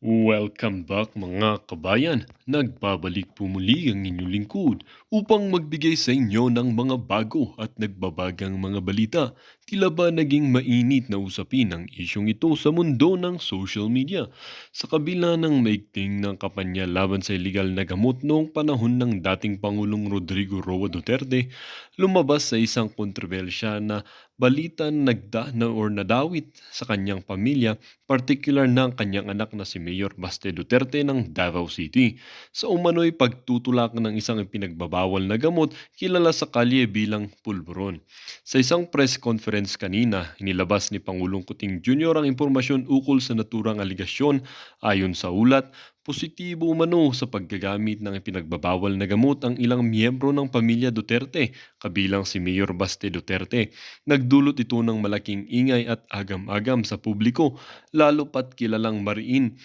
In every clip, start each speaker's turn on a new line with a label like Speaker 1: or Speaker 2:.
Speaker 1: Welcome back mga kabayan. Nagbabalik po muli ang inyong lingkod upang magbigay sa inyo ng mga bago at nagbabagang mga balita. Tila ba naging mainit na usapin ang isyong ito sa mundo ng social media? Sa kabila ng maigting ng kampanya laban sa illegal na gamot noong panahon ng dating Pangulong Rodrigo Roa Duterte, lumabas sa isang kontrobersya na balita na nadawit sa kanyang pamilya, particular na ang kanyang anak na si Mayor Baste Duterte ng Davao City sa umano'y pagtutulak ng isang ipinagbabawal na gamot kilala sa kalye bilang pulburon. Sa isang press conference kanina, inilabas ni Pangulong Kuting Jr. ang impormasyon ukol sa naturang aligasyon. Ayon sa ulat, positibo umano sa paggagamit ng ipinagbabawal na gamot ang ilang miyembro ng pamilya Duterte, kabilang si Mayor Baste Duterte. Nagdulot ito ng malaking ingay at agam-agam sa publiko, lalo pat kilalang mariin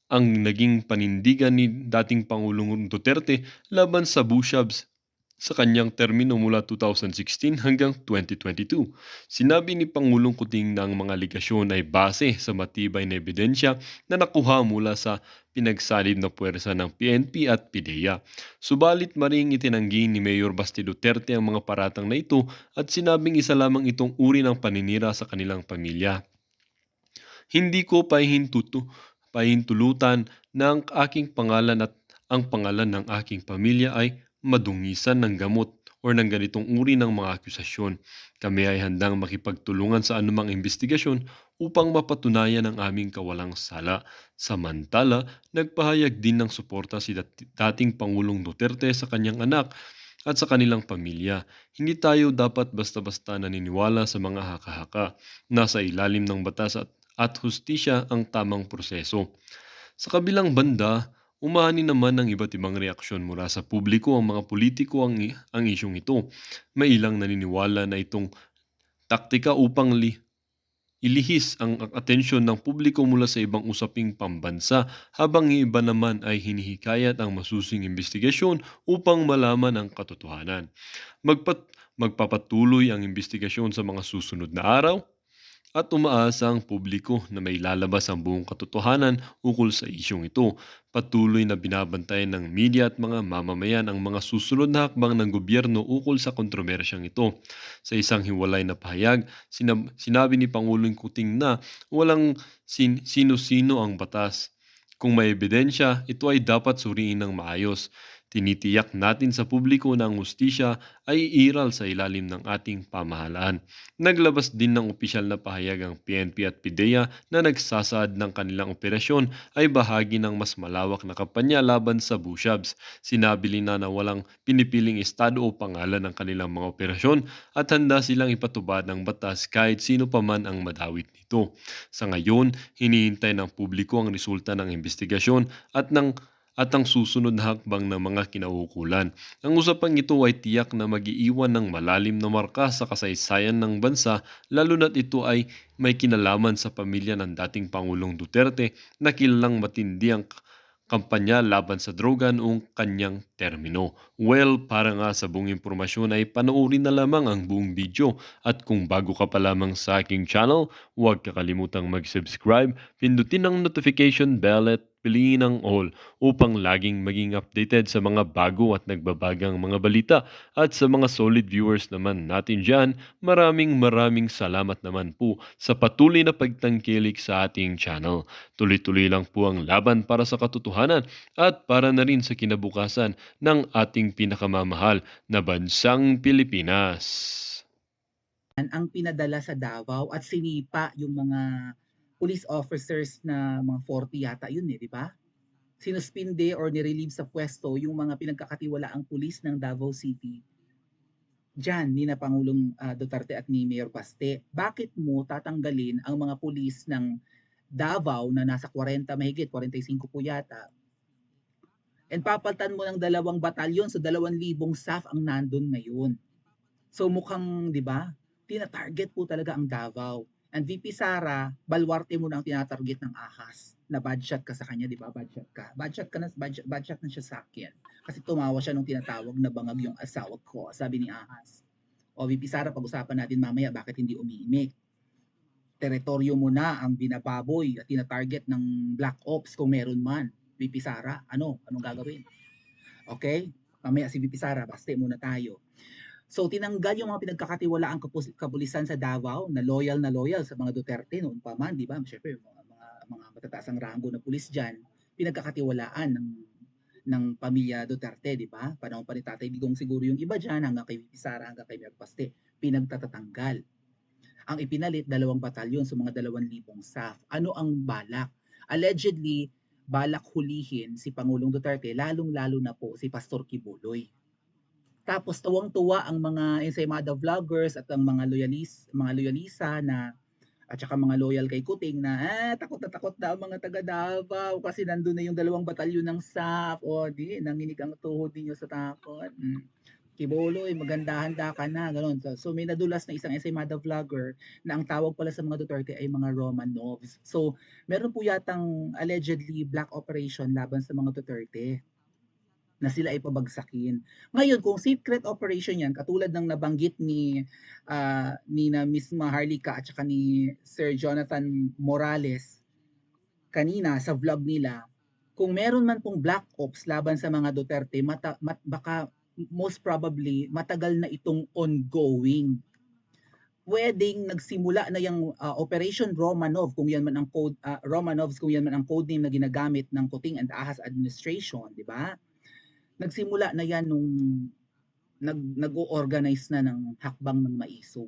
Speaker 1: ang naging panindigan ni dating Pangulong Duterte laban sa Bushabs sa kanyang termino mula 2016 hanggang 2022. Sinabi ni Pangulong Kuting na ang mga aligasyon ay base sa matibay na ebidensya na nakuha mula sa pinagsalib na puwersa ng PNP at PIDEA. Subalit maring itinanggi ni Mayor Basti Duterte ang mga paratang na ito at sinabing isa lamang itong uri ng paninira sa kanilang pamilya. Hindi ko pahintulutan na ang aking pangalan at ang pangalan ng aking pamilya ay madungisan ng gamot o ng ganitong uri ng mga akusasyon. Kami ay handang makipagtulungan sa anumang investigasyon upang mapatunayan ang aming kawalang sala. Samantala, nagpahayag din ng suporta si dating Pangulong Duterte sa kanyang anak at sa kanilang pamilya. Hindi tayo dapat basta-basta naniniwala sa mga haka-haka. Nasa ilalim ng batas at hustisya ang tamang proseso. Sa kabilang banda, umani naman ng iba't ibang reaksyon mula sa publiko ang mga politiko ang isyong ito. May ilang naniniwala na itong taktika upang ilihis ang atensyon ng publiko mula sa ibang usaping pambansa, habang iba naman ay hinihikayat ang masusing investigasyon upang malaman ang katotohanan. Magpapatuloy ang investigasyon sa mga susunod na araw at umaasa ang publiko na may lalabas ang buong katotohanan ukol sa isyong ito. Patuloy na binabantayan ng media at mga mamamayan ang mga susunod na hakbang ng gobyerno ukol sa kontrobersyang ito. Sa isang hiwalay na pahayag, sinabi ni Pangulong Kuting na walang sino-sino ang batas. Kung may ebidensya, ito ay dapat suriin ng maayos. Tinitiyak natin sa publiko na ang hustisya ay iiral sa ilalim ng ating pamahalaan. Naglabas din ng opisyal na pahayag ang PNP at PIDEA na nagsasaad ng kanilang operasyon ay bahagi ng mas malawak na kampanya laban sa Bushabs. Sinabi nila na walang pinipiling estado o pangalan ng kanilang mga operasyon at handa silang ipatubad ng batas kahit sino pa man ang madawit nito. Sa ngayon, hinihintay ng publiko ang resulta ng investigasyon at ang susunod na hakbang ng mga kinauukulan. Ang usapang ito ay tiyak na mag-iiwan ng malalim na marka sa kasaysayan ng bansa, lalo na't ito ay may kinalaman sa pamilya ng dating Pangulong Duterte na kilalang matindi ang kampanya laban sa droga noong kanyang termino. Well, para nga sa buong impormasyon ay panoorin na lamang ang buong video, at kung bago ka pa lamang sa aking channel, huwag kakalimutang mag-subscribe, pindutin ang notification bell at piliin ang all upang laging maging updated sa mga bago at nagbabagang mga balita. At sa mga solid viewers naman natin dyan, maraming salamat naman po sa patuloy na pagtangkilik sa ating channel. Tuloy-tuloy lang po ang laban para sa katotohanan at para na rin sa kinabukasan ng ating pinakamamahal na bansang Pilipinas.
Speaker 2: Ang pinadala sa Davao at sinipa yung mga police officers na mga 40 yata yun eh, di ba? Sinuspinde or nirelieve sa pwesto yung mga pinagkakatiwalaang pulis ng Davao City dyan ni na Pangulong Duterte at ni Mayor Paste. Bakit mo tatanggalin ang mga pulis ng Davao na nasa 40 mahigit, 45 po yata, and papaltan mo ng 2 batalyon, so 2,000 staff ang nandun ngayon. So mukhang, di ba, tina-target po talaga ang Davao. And VP Sara, balwarte mo na ang tinatarget ng ahas. Na bad shot ka sa kanya, di ba? Bad shot ka. Bad shot na siya sa akin. Kasi tumawa siya nung tinatawag na bangag yung asawa ko, sabi ni ahas. O VP Sara, pag-usapan natin mamaya bakit hindi umiimik. teritoryo mo na ang binababoy at tina-target ng Black Ops kung meron man. VP Sara, anong gagawin? Okay? Mamaya si VP Sara, baste muna tayo. So tinanggal yung mga pinagkakatiwalaang kapulisan sa Davao na loyal sa mga Duterte noon pa man, di ba? Syempre, mga matataas ang rango na pulis diyan, pinagkakatiwalaan ng pamilya Duterte, di ba? Panahon pa ni Tatay Digong siguro yung iba diyan, hanggang kay VP Sara, hanggang kay Mayor Paste, pinagtatatanggal. Ang ipinalit, 2 batalyon sa mga 2,000 staff. Ano ang balak? Allegedly, balak hulihin si Pangulong Duterte, lalong-lalo na po si Pastor Kibuloy. Tapos tuwang-tuwa ang mga Ensaymada vloggers at ang mga loyalisa na at saka mga loyal kay Kuting na takot na ang mga taga Davao kasi nandun na yung 2 batalyon ng SAF. O di, nanginig ang tuhod ninyo sa takot. Kiboloy, maganda-handa ka na, gano'n. So may nadulas na isang Ensaymada vlogger na ang tawag pala sa mga Duterte ay mga Romanovs. So meron po yatang allegedly black operation laban sa mga Duterte na sila ay pabagsakin. Ngayon, kung secret operation yan, katulad ng nabanggit ni na Miss Maharlika at saka ni Sir Jonathan Morales kanina sa vlog nila, kung meron man pong black ops laban sa mga Duterte, baka most probably matagal na itong ongoing. Pwedeng nagsimula na yung Operation Romanov kung yan man ang code Romanovs kung yan man ang code name na ginagamit ng Kuting and Ahas administration, di ba? Nagsimula na yan nung nag-o-organize na ng hakbang ng maisog.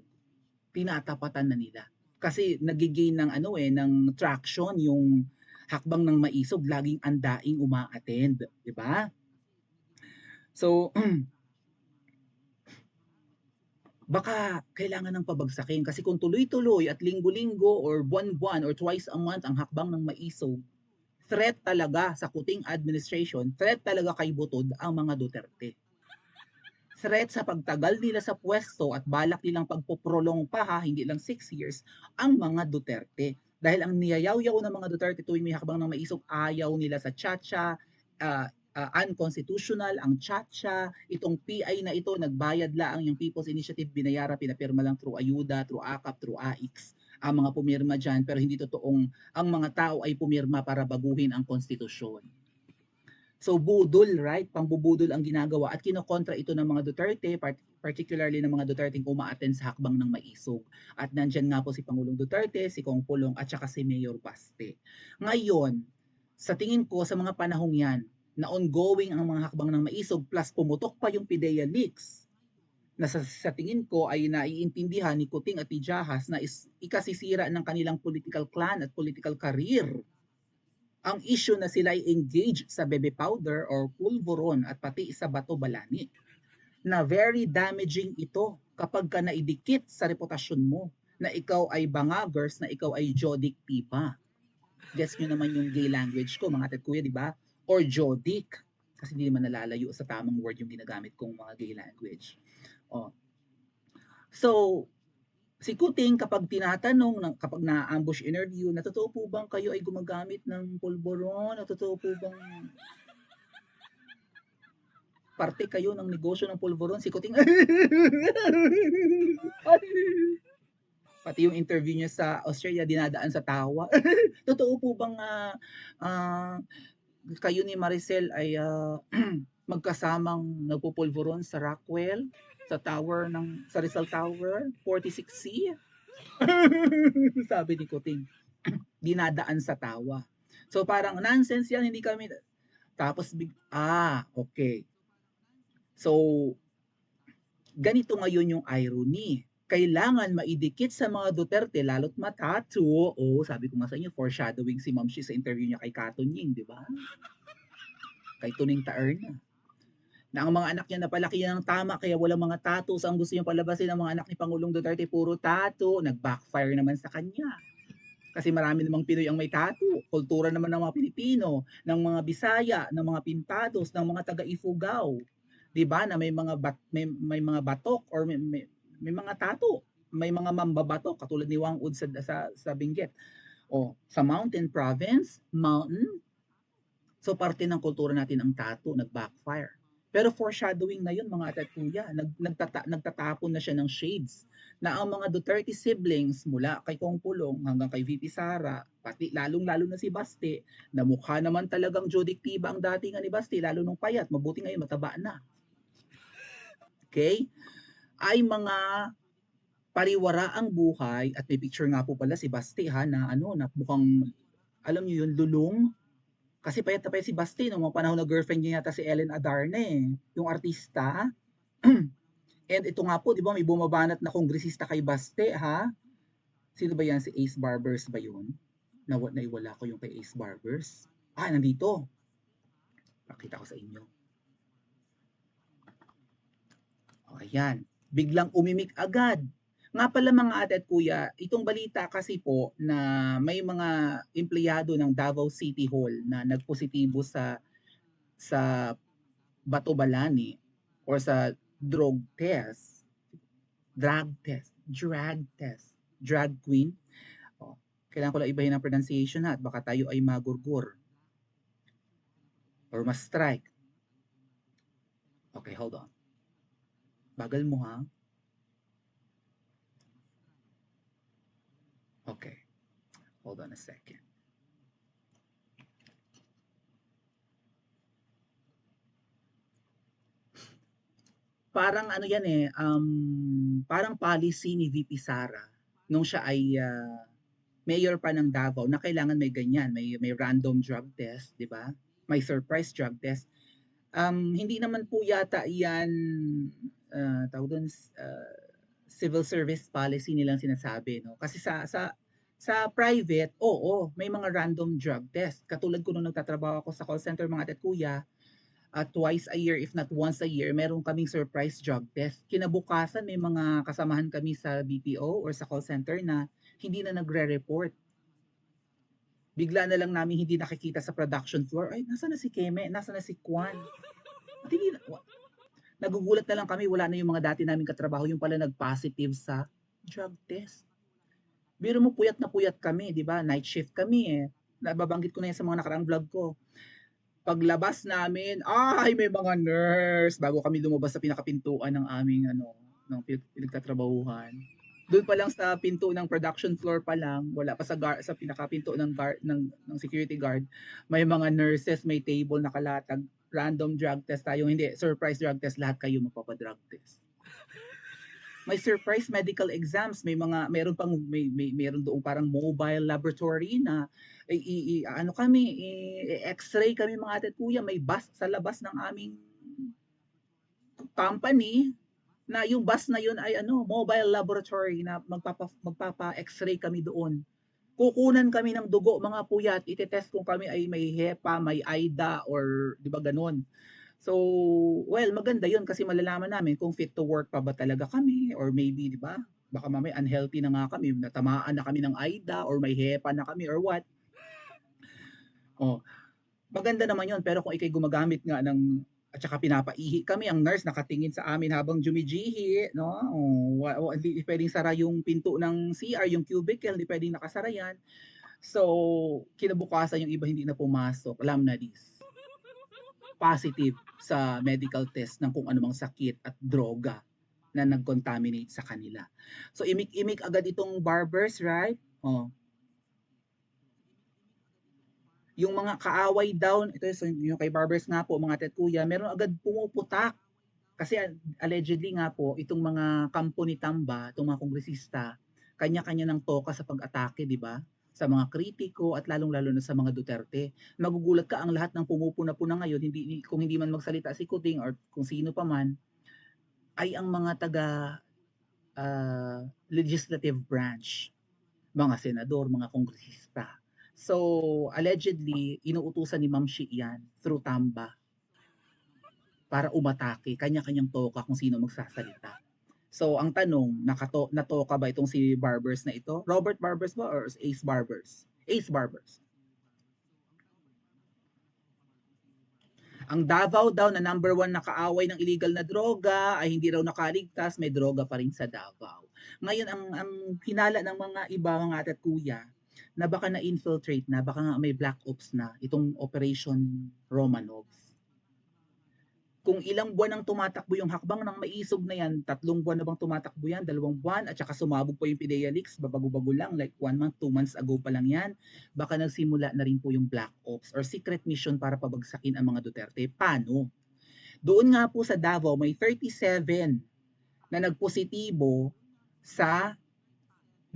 Speaker 2: Tinatapatan na nila. Kasi nagigain ng ng traction yung hakbang ng maisog, laging andaing uma-attend, di ba? So baka kailangan ng pabagsakin kasi kung tuloy-tuloy at linggo-linggo or buwan-buwan or twice a month ang hakbang ng maisog, threat talaga sa Kuting administration, threat talaga kay Butod ang mga Duterte. Threat sa pagtagal nila sa pwesto at balak nilang pagpoprolong pa hindi lang 6 years, ang mga Duterte. Dahil ang niyayaw-yaw ng mga Duterte tuwing may hakbang ng maisog, ayaw nila sa Chacha, unconstitutional ang Chacha, itong PI na ito, nagbayad lang yung People's Initiative, binayara, pinapirma lang through Ayuda, through AKAP, through AIX ang mga pumirma dyan, pero hindi totoong ang mga tao ay pumirma para baguhin ang konstitusyon. So budol, right? Pambubudol ang ginagawa at kinokontra ito ng mga Duterte, particularly ng mga Duterte uma-attend sa hakbang ng maisog. At nandyan nga po si Pangulong Duterte, si Kong Pulong at saka si Mayor Baste. Ngayon, sa tingin ko sa mga panahong yan, na ongoing ang mga hakbang ng maisog plus pumutok pa yung PIDEA leaks, na sa tingin ko ay naiintindihan ni Kuting at ni Jahas na ikasisira ng kanilang political clan at political career. Ang issue na sila ay engaged sa baby powder or pulveron at pati sa bato balani, na very damaging ito kapag ka naidikit sa reputasyon mo na ikaw ay bangagers, na ikaw ay jodik pipa. Guess nyo naman yung gay language ko, mga kuya, di ba? Or jodik. Kasi hindi naman nalalayo sa tamang word yung ginagamit kong mga gay language. So, si Kuting kapag tinatanong, kapag na-ambush interview, na totoo po bang kayo ay gumagamit ng pulburon? Na totoo po bang parte kayo ng negosyo ng pulburon? Si Kuting, pati yung interview niya sa Australia, dinadaan sa tawa. Totoo po bang kayo ni Maricel ay magkasamang nagpupulburon sa Rockwell, sa Rizal Tower, 46C? Sabi ni Kuting, dinadaan sa tawa. So parang nonsense yan, hindi kami. Tapos, okay. So, ganito ngayon yung irony. Kailangan maidikit sa mga Duterte, lalo't matatu. Sabi ko nga sa inyo, foreshadowing si Ma'am Shi sa interview niya kay Katunying, di ba? Kay Tuning Taerna. Na ang mga anak niya napalaki niya ng tama, kaya walang mga tattoos. Ang gusto niyang palabasin ng mga anak ni Pangulong Duterte, puro tattoo. Nag-backfire naman sa kanya. Kasi marami namang Pinoy ang may tattoo. Kultura naman ng mga Pilipino, ng mga Bisaya, ng mga Pintados, ng mga taga-Ifugao. 'Di ba? Na may mga may mga batok or may mga tattoo. May mga mambabatok katulad ni Wang Ud sa Benguet. Sa Mountain Province, mountain. So parte ng kultura natin ang tattoo, nag-backfire. Pero foreshadowing na yun mga ate at kuya, nagtatapon na siya ng shades na ang mga Duterte siblings mula kay Kong Pulong hanggang kay VP Sara, pati lalong-lalo na si Baste, na mukha naman talagang judiktiba ang datingan ni Baste, lalo nung payat, mabuti ngayon mataba na. Okay? Ay mga pariwara ang buhay at may picture nga po pala si Baste ha na ano na mukhang alam niyo yun lulong kasi payat na payat si Basti nung mga panahon na girlfriend niya yata si Ellen Adarne, yung artista. And ito nga po, di ba, may bumabanat na kongresista kay Baste, ha? Sino ba yan? Si Ace Barbers ba yun? Naiwala ko yung kay Ace Barbers. Ah, nandito. Pakita ko sa inyo. O, ayan. Biglang umimik agad. Nga pala mga ate at kuya, itong balita kasi po na may mga empleyado ng Davao City Hall na nagpositibo sa Batobalani or sa drug test, drag queen. Oh, kailangan ko lang ibahin ang pronunciation at baka tayo ay magurgur or ma-strike. Okay, hold on. Bagal mo ha. Okay. Hold on a second. Parang ano yan eh, parang policy ni VP Sara nung siya ay mayor pa ng Davao na kailangan may ganyan, may random drug test, di ba? May surprise drug test. Hindi naman po yata yan tawag doon, civil service policy nilang sinasabi, no? Kasi sa private, oo, may mga random drug test. Katulad ko nung nagtatrabaho ako sa call center mga ate at kuya, twice a year if not once a year, meron kaming surprise drug test. Kinabukasan may mga kasamahan kami sa BPO or sa call center na hindi na nagre-report. Bigla na lang namin hindi nakikita sa production floor, ay, nasa na si Keme? Nasa na si Kwan? At hindi na, nagugulat na lang kami, wala na yung mga dati naming katrabaho, yung pala nag-positive sa drug test. Biro mo, puyat na puyat kami, di ba? Night shift kami eh. Nababanggit ko na yan sa mga nakaraang vlog ko. Paglabas namin, ay may mga nurse bago kami lumabas sa pinakapintuan ng aming ng pinagtatrabahuhan. Doon pa lang sa pinto ng production floor pa lang, wala pa sa pinakapinto ng security guard, may mga nurses, may table nakalatag, random drug test tayo, hindi, surprise drug test, lahat kayo magpapa-drug test. May surprise medical exams, meron doong parang mobile laboratory na x-ray kami mga ate at kuya, may bus sa labas ng aming company na yung bus na yun ay mobile laboratory na magpapa x-ray kami doon. Kukunan kami ng dugo mga puyat, itetest kung kami ay may HEPA, may AIDA or 'di ba ganon. So, well, maganda 'yun kasi malalaman namin kung fit to work pa ba talaga kami or maybe 'di ba? Baka mamaya unhealthy na nga kami, natamaan na kami ng AIDA or may HEPA na kami or what. Oh, maganda naman 'yun pero kung ikay gumagamit nga ng at saka pinapaihi kami, ang nurse nakatingin sa amin habang jumijihi, no? Hindi pwedeng sara yung pinto ng CR, yung cubicle, hindi pwedeng nakasara yan. So, kinabukasan yung iba hindi na pumasok, Lamnadis. Positive sa medical test ng kung anumang sakit at droga na nag-contaminate sa kanila. So, imik-imik agad itong barbers, right? Oh, yung mga kaaway down, ito yung kay barbers nga po, mga tet kuya, meron agad pumuputak. Kasi allegedly nga po, itong mga kampo ni Tamba, itong mga kongresista, kanya-kanya ng toka sa pag-atake, di ba? Sa mga kritiko at lalong-lalo na sa mga Duterte. Magugulat ka ang lahat ng pumupuna-puna ngayon, kung hindi man magsalita si Kuting or kung sino pa man, ay ang mga taga legislative branch, mga senador, mga kongresista. So, allegedly, inuutusan ni Ma'am Shi yan through Tamba para umatake, kanya-kanyang toka kung sino magsasalita. So, ang tanong, natoka ba itong si Barbers na ito? Robert Barbers ba or Ace Barbers? Ace Barbers. Ang Davao daw na number 1 na kaaway ng illegal na droga ay hindi raw nakaligtas, may droga pa rin sa Davao. Ngayon, ang hinala ng mga iba, mga ate at kuya, na baka na-infiltrate na, baka nga may black ops na, itong Operation Romanov. kung ilang buwan ang tumatakbo yung hakbang ng maisog na yan, 3 buwan na bang tumatakbo yan, 2 buwan, at saka sumabog pa yung PIDEA leaks, babago-bago lang, like 1 month, 2 months ago pa lang yan, baka nagsimula na rin po yung black ops or secret mission para pabagsakin ang mga Duterte. Paano? Doon nga po sa Davao, may 37 na nagpositibo sa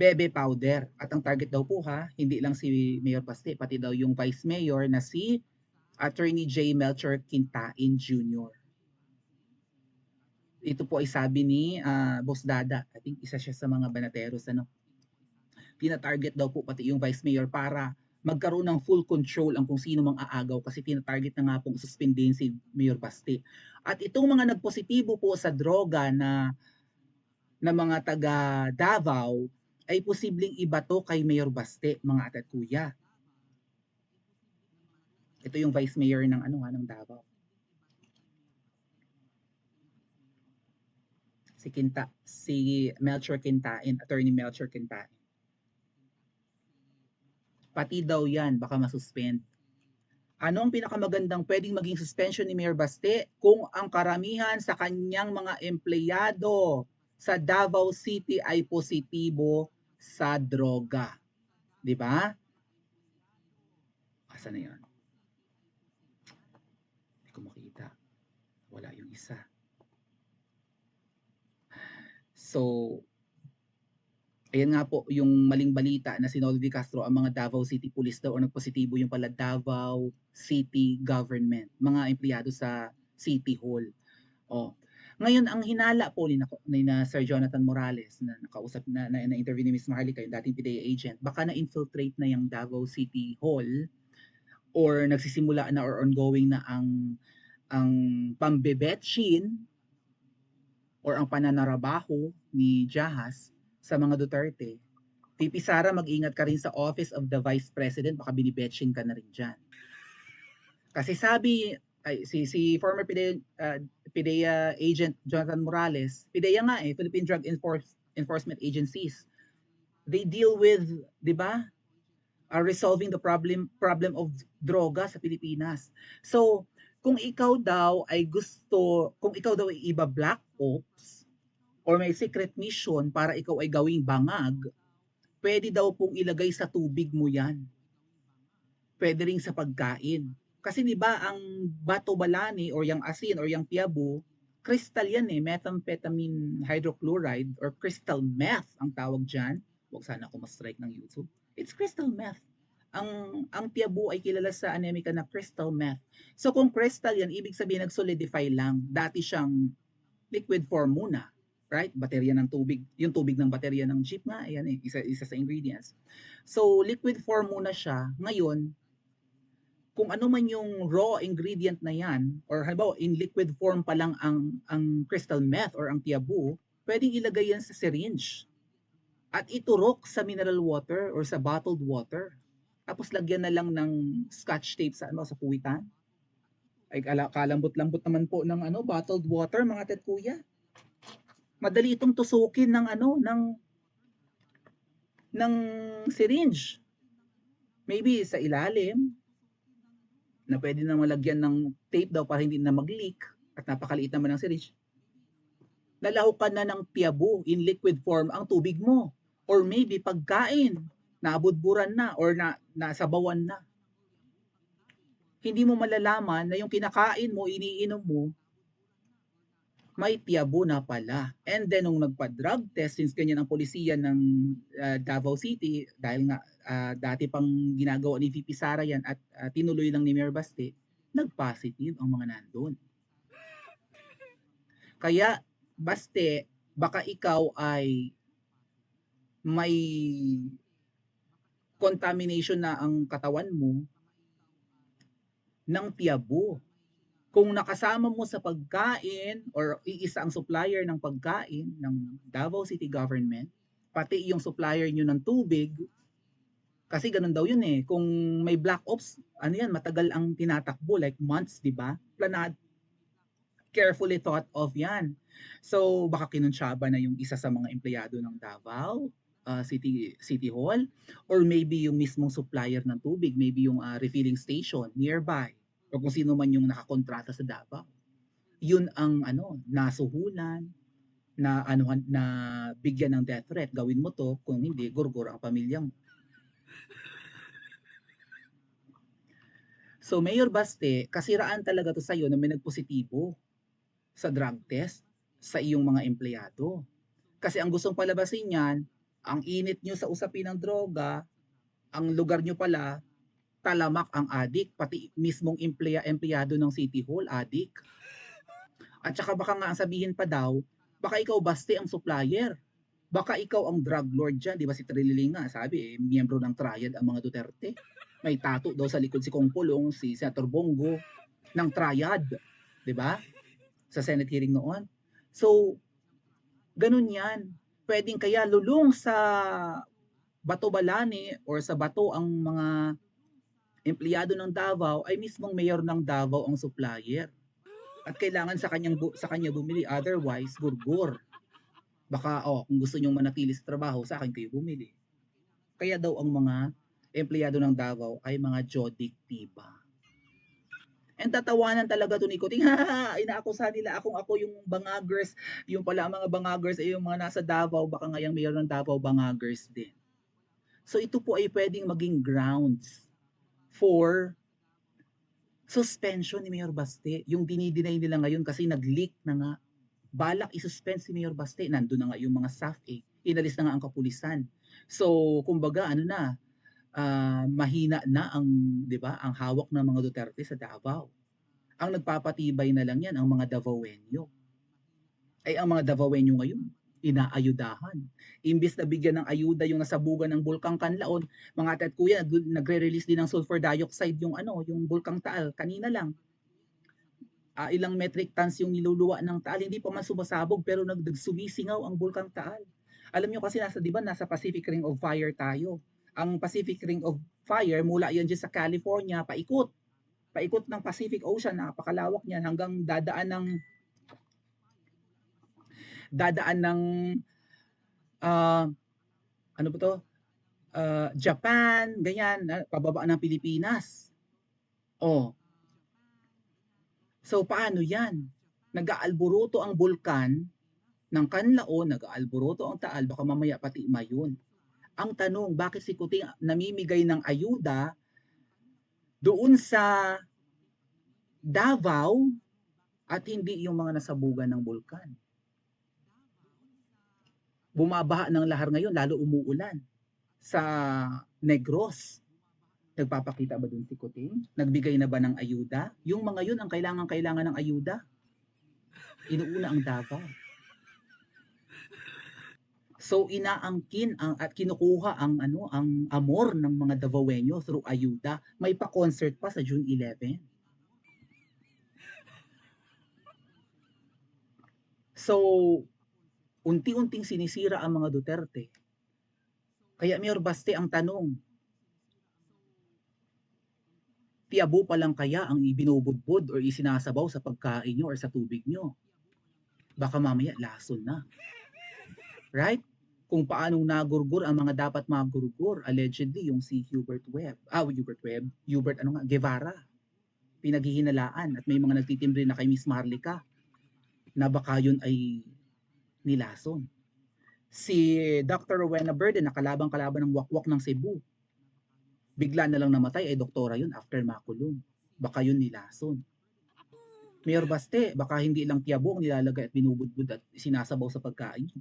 Speaker 2: bebe powder. At ang target daw po hindi lang si Mayor Baste, pati daw yung Vice Mayor na si Attorney J. Melchor Quintain Jr. Ito po ay sabi ni Boss Dada. I think isa siya sa mga banateros. Tina-target daw po pati yung Vice Mayor para magkaroon ng full control ang kung sino mang aagaw kasi tina-target na nga pong suspendin si Mayor Baste. At itong mga nagpositibo po sa droga na mga taga Davao ay posibleng ibato kay Mayor Baste, mga ate at kuya. Ito yung Vice Mayor ng ng Davao. Si Melchor Quintain, Attorney Melchor Quintain. Pati daw yan, baka masuspend. Ano ang pinakamagandang pwedeng maging suspension ni Mayor Baste kung ang karamihan sa kanyang mga empleyado sa Davao City ay positibo sa droga? Di ba? Asa na yun? Hindi ko makita. Wala yung isa. So, ayan nga po yung maling balita na si Nolo de Castro ang mga Davao City Police daw o nagpositibo yung pala Davao City Government, mga empleyado sa City Hall. Oh. Ngayon ang hinala po ni na Sir Jonathan Morales na nakausap na interview ni Ms. Maharlika, yung dating PDEA agent, baka na-infiltrate na yung Davao City Hall or nagsisimula na or ongoing na ang pambebetchin or ang pananarabaho ni Jahas sa mga Duterte. VP Sara, mag-ingat ka rin sa Office of the Vice President, baka binibetchin ka na rin dyan. Kasi sabi, si former PIDEA agent Jonathan Morales, PIDEA nga Philippine Drug Enforcement Agencies, they deal with, di ba, resolving the problem of droga sa Pilipinas. So, kung ikaw daw ay iba black ops or may secret mission para ikaw ay gawing bangag, pwede daw pong ilagay sa tubig mo yan. Pwede rin sa pagkain. Kasi di ba ang bato balani or yung asin or yung tiabo, crystal yan methamphetamine hydrochloride or crystal meth ang tawag dyan. Huwag sana ako ma-strike ng YouTube. It's crystal meth. Ang tiabo ay kilala sa anemika na crystal meth. So kung crystal yan, ibig sabihin nag-solidify lang. Dati siyang liquid form muna. Right? Baterya ng tubig. Yung tubig ng baterya ng jeep nga, ayan isa sa ingredients. So liquid form muna siya. Ngayon, kung ano man yung raw ingredient na yan, or halimbawa in liquid form pa lang ang crystal meth or ang tiabo, pwedeng ilagay yan sa syringe at iturok sa mineral water or sa bottled water. Tapos lagyan na lang ng scotch tape sa puwitan. Ay kalambot-lambot naman po ng bottled water, mga tet kuya. Madali itong tusukin ng syringe. Maybe sa ilalim na pwede na malagyan ng tape daw para hindi na mag-leak at napakaliit naman ng syringe. Lalahukan na ng tiabo in liquid form ang tubig mo. Or maybe pagkain, naabudburan na or nasabawan na. Hindi mo malalaman na yung kinakain mo, iniinom mo, may tiabo na pala. And then nung nagpa-drug test, since ganyan ang polisiya ng Davao City, dahil nga dati pang ginagawa ni VP Sara yan at tinuloy lang ni Mayor Baste, nag-positive ang mga nandun. Kaya, Baste, baka ikaw ay may contamination na ang katawan mo ng tiabo. Kung nakasama mo sa pagkain or iisa ang supplier ng pagkain ng Davao City Government, pati yung supplier nyo ng tubig, kasi ganun daw yun kung may black ops, matagal ang tinatakbo, like months, di ba? Planad, carefully thought of yan. So, baka kinunsyaba na yung isa sa mga empleyado ng Davao City Hall, or maybe yung mismong supplier ng tubig, maybe yung refilling station nearby, o kung sino man yung nakakontrata sa Davao. yun ang ano, nasuhulan, na anuhan na bigyan ng death threat, "Gawin mo 'to, kung hindi gurgur ang pamilya mo." So, Mayor Baste, kasiraan talaga 'to sa'yo na may nagpositibo sa drug test sa iyong mga empleyado. Kasi ang gustong palabasin niyan, ang init niyo sa usapin ng droga, ang lugar niyo pala, talamak ang adik, pati mismong empleyado ng City Hall, adik. At saka baka nga ang sabihin pa daw, baka ikaw Baste ang supplier. Baka ikaw ang drug lord diyan, 'di ba si Trilly nga sabi, miyembro ng Triad ang mga Duterte. May tattoo daw sa likod si Kongpulong, si Senator Bongo ng Triad, 'di ba? Sa Senate hearing noon. So, ganun 'yan. Pwedeng kaya lulong sa Bato Balani or sa Bato ang mga empleyado ng Davao ay mismong mayor ng Davao ang supplier. At kailangan sa kanya bumili, otherwise gurgur. Baka kung gusto niyong manatili sa trabaho, sa akin kayo bumili. Kaya daw ang mga empleyado ng Davao ay mga jodiktiba. And tatawanan talaga to ni Kuting. Inaakusahan nila ako yung bangagers. Yung pala ang mga bangagers ay yung mga nasa Davao, baka ngayang mayor ng Davao bangagers din. So ito po ay pwedeng maging grounds for suspension ni Mayor Baste. Yung dinideny nila ngayon kasi nag-leak na nga. Balak isuspend si Mayor Baste. Nandun na nga yung mga SAF. Inalis na nga ang kapulisan. So, kumbaga, ano na, mahina na ang, 'di ba, ang hawak ng mga Duterte sa Davao. Ang nagpapatibay na lang 'yan ang mga Davaoenyo. Ay ang mga Davaoenyo ngayon inaayudahan. Imbis na bigyan ng ayuda yung nasabugan ng Bulkang Kanlaon, mga ate at kuya, nagre-release din ng sulfur dioxide yung ano, yung Bulkang Taal kanina lang. Ilang metric tons yung niluluwa ng Taal, hindi pa man sumasabog pero nagsumisingaw ang Bulkang Taal. Alam nyo kasi nasa, 'di ba, nasa Pacific Ring of Fire tayo. Ang Pacific Ring of Fire mula yan dyan sa California, paikot ng Pacific Ocean, napakalawak niyan hanggang dadaan ng ano ba to? Japan, ganyan, pababa ng Pilipinas. Oh. So paano 'yan? Nag-aalburuto ang bulkan ng Kanlaon, nag-aalburuto ang Taal, baka mamaya pati Mayon. Ang tanong, bakit si Kuting namimigay ng ayuda doon sa Davao at hindi yung mga nasabugan ng bulkan? Bumabaha ng lahar ngayon, lalo umuulan. Sa Negros, nagpapakita ba dun si Kuting? Nagbigay na ba ng ayuda? Yung mga yun ang kailangan ng ayuda. Inuuna ang Davao. So inaangkin at kinukuha ang amor ng mga Davaoenyo through ayuda. May pa-concert pa sa June 11. So unti-unting sinisira ang mga Duterte. Kaya Mayor Baste, ang tanong, tiyabo pa lang kaya ang ibinubudbud or isinasabaw sa pagkain nyo or sa tubig nyo? Baka mamaya lason na. Right? Kung paanong nagurgur ang mga dapat magurgur, allegedly yung si Hubert Guevara, pinaghihinalaan at may mga nagtitimbre na kay Miss Marlica na baka yun ay nilason. Si Dr. Rowena Verde, nakalabang-kalaban ng wakwak ng Cebu, bigla na lang namatay, ay doktora yun after makulong. Baka yun nilason. Mayor Baste, baka hindi lang tiyabo ang nilalagay at binubudbud at sinasabaw sa pagkain.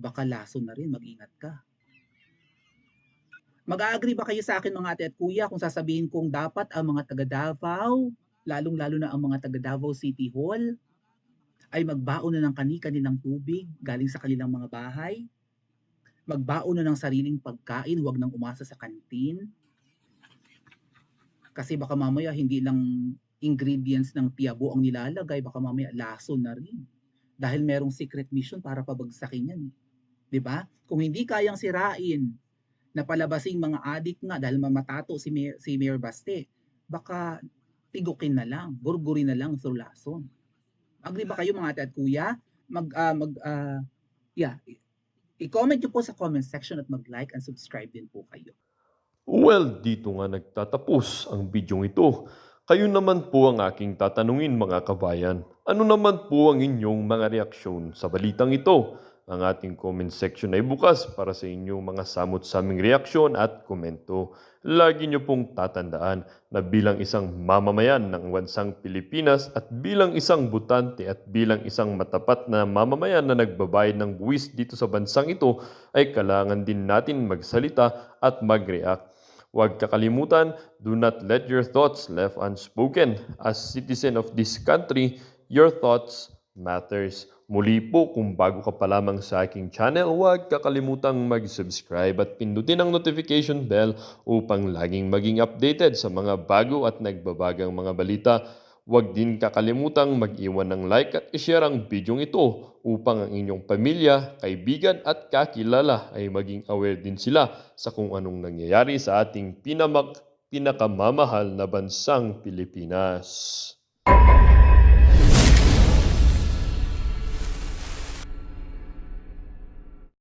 Speaker 2: Baka lason na rin, mag-ingat ka. Mag-a-agree ba kayo sa akin mga ate at kuya kung sasabihin kong dapat ang mga taga Davao, lalong-lalo na ang mga taga Davao City Hall, ay magbaon na ng kani-kanilang tubig galing sa kanilang mga bahay, magbaon na ng sariling pagkain, huwag nang umasa sa kantin. Kasi baka mamaya hindi lang ingredients ng tiyabo ang nilalagay, baka mamaya lason na rin. Dahil merong secret mission para pabagsakin yan. 'Di ba? Kung hindi kayang sirain na palabasing mga adik nga dahil mamatato si Mayor Baste, baka tigukin na lang, gurgurin na lang through lason. Agree ba kayo mga ate at kuya? I-comment nyo po sa comment section at mag-like and subscribe din po kayo.
Speaker 1: Well, dito nga nagtatapos ang bidyong ito. Kayo naman po ang aking tatanungin mga kabayan. Ano naman po ang inyong mga reaksyon sa balitang ito? Ang ating comment section ay bukas para sa inyong mga samot-saming reaksyon at komento. Lagi niyo pong tatandaan na bilang isang mamamayan ng bansang Pilipinas at bilang isang butante at bilang isang matapat na mamamayan na nagbabayad ng buwis dito sa bansang ito ay kailangan din natin magsalita at mag-react. Huwag kakalimutan, do not let your thoughts left unspoken. As citizen of this country, your thoughts matters. Muli po, kung bago ka pa lamang sa aking channel, huwag kakalimutang mag-subscribe at pindutin ang notification bell upang laging maging updated sa mga bago at nagbabagang mga balita. Huwag din kakalimutang mag-iwan ng like at i-share ang video ito upang ang inyong pamilya, kaibigan at kakilala ay maging aware din sila sa kung anong nangyayari sa ating pinakamamahal na bansang Pilipinas.